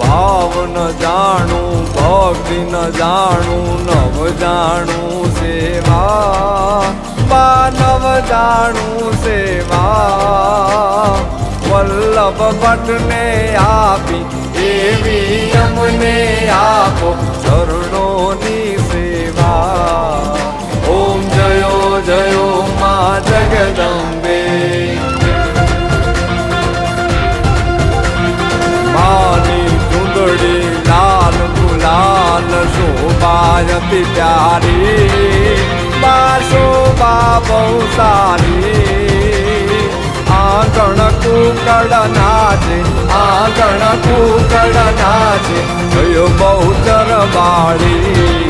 ભાવ ન જાણું ભક્તિ ન જાણું નવ જાણું સેવા બા નવ જાણું સેવા વલ્લભ ભટ્ટને આપી એવી અમને આપો ચરણોની સેવા ઓમ જયો જયો માં જગદંબે માની ચૂંદડી લાલ ગુલાલ શોભાયતી પ્યારી બા શોભા બહુ સારી આંગણ કુકડ નાચે આંગણ કુકડ નાચે ગયો બહુ ચરબાળી